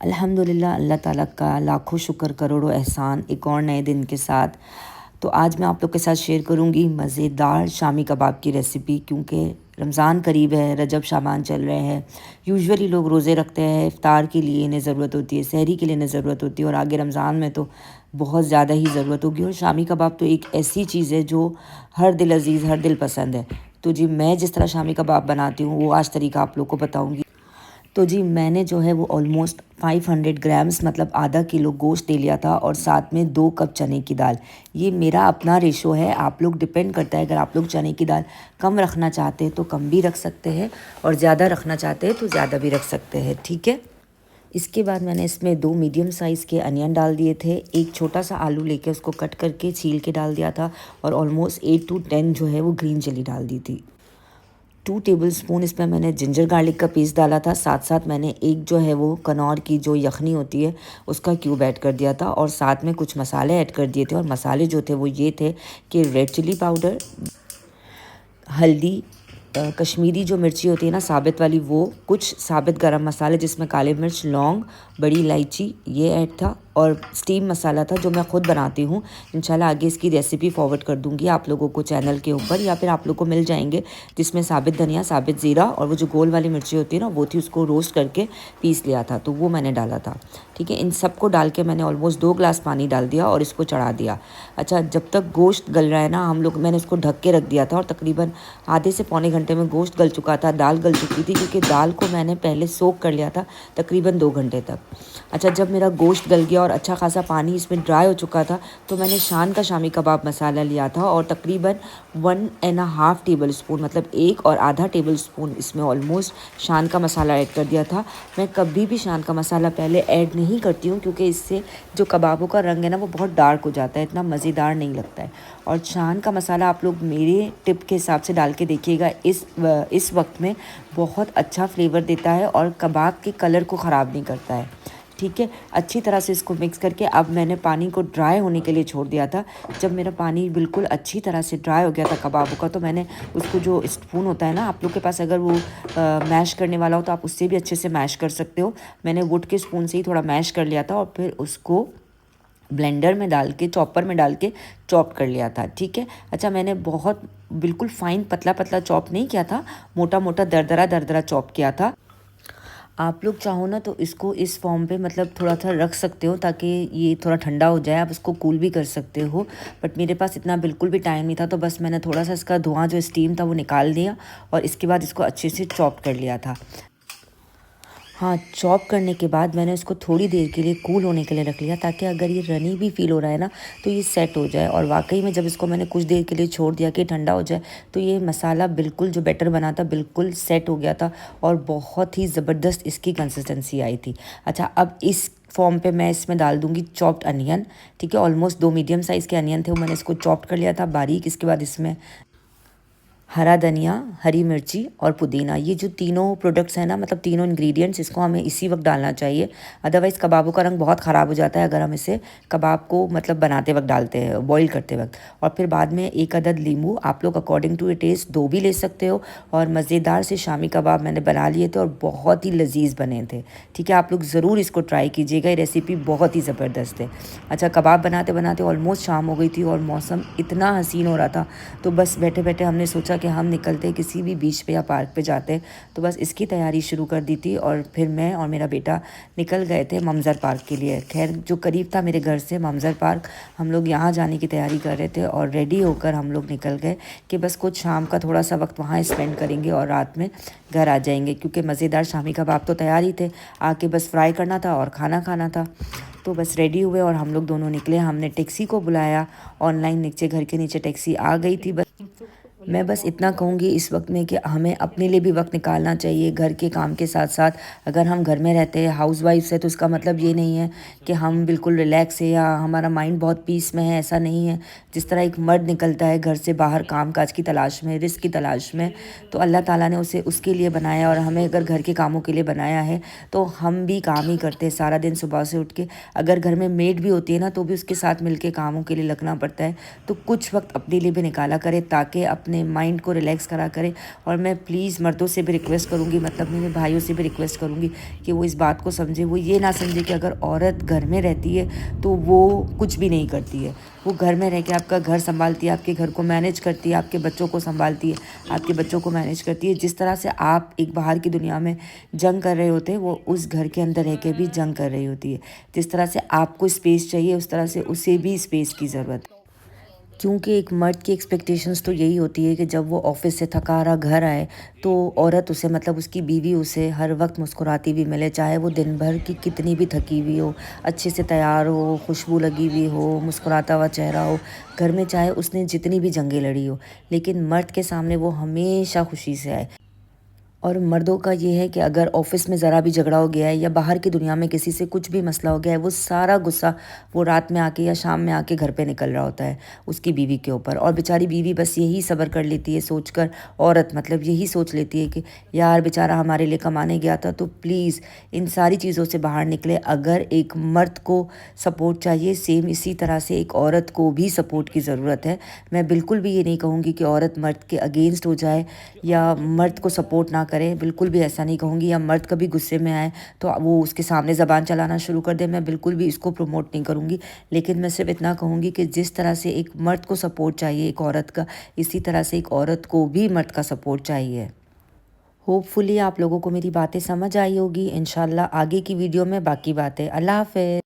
अल्हम्दुलिल्लाह, अल्लाह ताला का लाखों शुक्र करोड़ों एहसान एक और नए दिन के साथ। तो आज मैं आप लोग के साथ शेयर करूंगी मज़ेदार शामी कबाब की रेसिपी, क्योंकि रमज़ान करीब है, रजब शाबान चल रहे हैं। यूजुअली लोग रोज़े रखते हैं, इफ़्तार के लिए इन्हें ज़रूरत होती है, सहरी के लिए इन्हें ज़रूरत होती है, और आगे रमज़ान में तो बहुत ज़्यादा ही ज़रूरत होगी। और शामी कबाब तो एक ऐसी चीज़ है जो हर दिल अज़ीज़, हर दिल पसंद है। तो जी, मैं जिस तरह शामी कबाब बनाती हूँ वो आज तरीका आप लोग को बताऊँगी। तो जी, मैंने जो है वो ऑलमोस्ट 500 ग्राम्स मतलब आधा किलो गोश्त ले लिया था, और साथ में 2 कप चने की दाल। ये मेरा अपना रेशो है, आप लोग डिपेंड करता है। अगर आप लोग चने की दाल कम रखना चाहते हैं तो कम भी रख सकते हैं, और ज़्यादा रखना चाहते हैं तो ज़्यादा भी रख सकते हैं, ठीक है। इसके बाद मैंने इसमें 2 मीडियम साइज़ के अनियन डाल दिए थे, एक छोटा सा आलू लेके उसको कट करके छील के डाल दिया था, और ऑलमोस्ट 8 to 10 जो है वो ग्रीन चिली डाल दी थी। 2 टेबलस्पून इसमें मैंने जिंजर गार्लिक का पेस्ट डाला था, साथ साथ मैंने एक जो है वो कनौर की जो यखनी होती है उसका क्यूब ऐड कर दिया था, और साथ में कुछ मसाले ऐड कर दिए थे। और मसाले जो थे वो ये थे कि रेड चिली पाउडर, हल्दी, कश्मीरी जो मिर्ची होती है ना साबित वाली, वो कुछ साबित गरम मसाले जिसमें काले मिर्च, लौंग, बड़ी इलायची ये ऐड था, और स्टीम मसाला था जो मैं ख़ुद बनाती हूँ। इंशाल्लाह आगे इसकी रेसिपी फॉरवर्ड कर दूँगी आप लोगों को चैनल के ऊपर, या फिर आप लोगों को मिल जाएंगे, जिसमें साबित धनिया, साबित ज़ीरा और वो जो गोल वाली मिर्ची होती है ना वो थी, उसको रोस्ट करके पीस लिया था, तो वो मैंने डाला था, ठीक है। इन सबको डाल के मैंने ऑलमोस्ट 2 ग्लास पानी डाल दिया और इसको चढ़ा दिया। अच्छा, जब तक गोश्त गल रहा है ना, मैंने इसको ढक के रख दिया था, और तकरीबन आधे से पौने घंटे में गोश्त गल चुका था, दाल गल चुकी थी, क्योंकि दाल को मैंने पहले सोक कर लिया था तकरीबन 2 घंटे तक। अच्छा, जब मेरा गोश्त गल गया और अच्छा खासा पानी इसमें ड्राई हो चुका था, तो मैंने शान का शामी कबाब मसाला लिया था, और तकरीबन 1.5 टेबल स्पून मतलब 1 और आधा टेबल स्पून इसमें ऑलमोस्ट शान का मसाला ऐड कर दिया था। मैं कभी भी शान का मसाला पहले ऐड नहीं करती हूँ, क्योंकि इससे जो कबाबों का रंग है ना वो बहुत डार्क हो जाता है, इतना मज़ेदार नहीं लगता है। और शान का मसाला आप लोग मेरे टिप के हिसाब से डाल के देखिएगा, इस वक्त में बहुत अच्छा फ्लेवर देता है और कबाब के कलर को ख़राब नहीं करता है, ठीक है। अच्छी तरह से इसको मिक्स करके अब मैंने पानी को ड्राई होने के लिए छोड़ दिया था। जब मेरा पानी बिल्कुल अच्छी तरह से ड्राई हो गया था कबाबों का, तो मैंने उसको, जो स्पून होता है ना आप लोग के पास, अगर वो मैश करने वाला हो तो आप उससे भी अच्छे से मैश कर सकते हो। मैंने वुड के स्पून से ही थोड़ा मैश कर लिया था, और फिर उसको ब्लेंडर में डाल के, चॉपर में डाल के चॉप कर लिया था, ठीक है। अच्छा, मैंने बहुत बिल्कुल फाइन पतला पतला चॉप नहीं किया था, मोटा मोटा दरदरा दरदरा चॉप किया था। आप लोग चाहो ना तो इसको इस फॉर्म पे मतलब थोड़ा सा रख सकते हो, ताकि ये थोड़ा ठंडा हो जाए, आप इसको कूल भी कर सकते हो। बट मेरे पास इतना बिल्कुल भी टाइम नहीं था, तो बस मैंने थोड़ा सा इसका धुआं, जो स्टीम था वो निकाल दिया, और इसके बाद इसको अच्छे से चॉप कर लिया था। हाँ, चॉप करने के बाद मैंने उसको थोड़ी देर के लिए कूल होने के लिए रख लिया, ताकि अगर ये रनी भी फील हो रहा है ना तो ये सेट हो जाए। और वाकई में जब इसको मैंने कुछ देर के लिए छोड़ दिया कि ठंडा हो जाए, तो ये मसाला बिल्कुल, जो बैटर बना था, बिल्कुल सेट हो गया था, और बहुत ही ज़बरदस्त इसकी कंसिस्टेंसी आई थी। अच्छा, अब इस फॉर्म पे मैं इसमें डाल दूंगी चॉप्ड अनियन, ठीक है। ऑलमोस्ट 2 मीडियम साइज़ के अनियन थे, वो मैंने इसको चॉप्ड कर लिया था बारीक। इसके बाद इसमें हरा धनिया, हरी मिर्ची और पुदीना, ये जो तीनों प्रोडक्ट्स हैं ना, मतलब तीनों इंग्रेडिएंट्स, इसको हमें इसी वक्त डालना चाहिए। अदरवाइज़ कबाबों का रंग बहुत ख़राब हो जाता है अगर हम इसे कबाब को मतलब बनाते वक्त डालते हैं, बॉईल करते वक्त। और फिर बाद में 1 अदद नींबू, आप लोग अकॉर्डिंग टू टेस्ट 2 भी ले सकते हो। और मज़ेदार से शामी कबाब मैंने बना लिए थे, और बहुत ही लजीज बने थे, ठीक है। आप लोग ज़रूर इसको ट्राई कीजिएगा, ये रेसिपी बहुत ही ज़बरदस्त है। अच्छा, कबाब बनाते बनाते ऑलमोस्ट शाम हो गई थी, और मौसम इतना हसीन हो रहा था, तो बस बैठे बैठे हमने सोचा कि हम निकलते हैं, किसी भी बीच पे या पार्क पे जाते हैं। तो बस इसकी तैयारी शुरू कर दी थी, और फिर मैं और मेरा बेटा निकल गए थे ममज़र पार्क के लिए। खैर, जो करीब था मेरे घर से ममज़र पार्क, हम लोग यहाँ जाने की तैयारी कर रहे थे, और रेडी होकर हम लोग निकल गए कि बस कुछ शाम का थोड़ा सा वक्त वहाँ स्पेंड करेंगे और रात में घर आ जाएंगे, क्योंकि मज़ेदार शामी कबाब तो तैयार ही थे, आके बस फ्राई करना था और खाना खाना था। तो बस रेडी हुए और हम लोग दोनों निकले। हमने टैक्सी को बुलाया, ऑनलाइन नीचे घर के नीचे टैक्सी आ गई थी। बस मैं बस इतना कहूँगी इस वक्त में कि हमें अपने लिए भी वक्त निकालना चाहिए, घर के काम के साथ साथ। अगर हम घर में रहते हैं, हाउस वाइफ है, तो उसका मतलब ये नहीं है कि हम बिल्कुल रिलैक्स है या हमारा माइंड बहुत पीस में है, ऐसा नहीं है। जिस तरह एक मर्द निकलता है घर से बाहर काम काज की तलाश में, रिस्क की तलाश में, तो अल्लाह ताला ने उसे उसके लिए बनाया, और हमें अगर घर के कामों के लिए बनाया है तो हम भी काम ही करते हैं सारा दिन सुबह से उठ के। अगर घर में मेड भी होती है ना, तो भी उसके साथ मिल के कामों के लिए लगना पड़ता है। तो कुछ वक्त अपने लिए भी निकाला करें, ताकि अपने अपने माइंड को रिलैक्स करा करें। और मैं प्लीज़ मर्दों से भी रिक्वेस्ट करूँगी, मतलब मेरे भाइयों से भी रिक्वेस्ट करूँगी कि वो इस बात को समझे। वो ये ना समझे कि अगर औरत घर में रहती है तो वो कुछ भी नहीं करती है। वो घर में रह के आपका घर संभालती है, आपके घर को मैनेज करती है, आपके बच्चों को संभालती है, आपके बच्चों को मैनेज करती है। जिस तरह से आप एक बाहर की दुनिया में जंग कर रहे होते हैं, वो उस घर के अंदर रह के भी जंग कर रही होती है। जिस तरह से आपको स्पेस चाहिए, उस तरह से उसे भी स्पेस की ज़रूरत है। क्योंकि एक मर्द की एक्सपेक्टेशंस तो यही होती है कि जब वो ऑफिस से थका हारा घर आए तो औरत उसे, मतलब उसकी बीवी उसे हर वक्त मुस्कुराती हुई मिले, चाहे वो दिन भर की कितनी भी थकी हुई हो, अच्छे से तैयार हो, खुशबू लगी हुई हो, मुस्कुराता हुआ चेहरा हो, घर में चाहे उसने जितनी भी जंगें लड़ी हो, लेकिन मर्द के सामने वो हमेशा खुशी से आए। और मर्दों का ये है कि अगर ऑफिस में ज़रा भी झगड़ा हो गया है या बाहर की दुनिया में किसी से कुछ भी मसला हो गया है, वो सारा गुस्सा वो रात में आके या शाम में आके घर पे निकल रहा होता है उसकी बीवी के ऊपर। और बेचारी बीवी बस यही सब्र कर लेती है सोचकर, औरत मतलब यही सोच लेती है कि यार बेचारा हमारे लिए कमाने गया था। तो प्लीज़ इन सारी चीज़ों से बाहर निकले। अगर एक मर्द को सपोर्ट चाहिए, सेम इसी तरह से एक औरत को भी सपोर्ट की ज़रूरत है। मैं बिल्कुल भी ये नहीं कहूँगी कि औरत मर्द के अगेंस्ट हो जाए या मर्द को सपोर्ट ना करे, बिल्कुल भी ऐसा नहीं कहूँगी। या मर्द कभी गुस्से में आए तो वो उसके सामने ज़बान चलाना शुरू कर दे, मैं बिल्कुल भी इसको प्रमोट नहीं करूँगी। लेकिन मैं सिर्फ इतना कहूँगी कि जिस तरह से एक मर्द को सपोर्ट चाहिए एक औरत का, इसी तरह से एक औरत को भी मर्द का सपोर्ट चाहिए। होपफुली आप लोगों को मेरी बातें समझ आई होगी। इंशाल्लाह आगे की वीडियो में बाकी बातें। अल्लाह हाफ़िज़।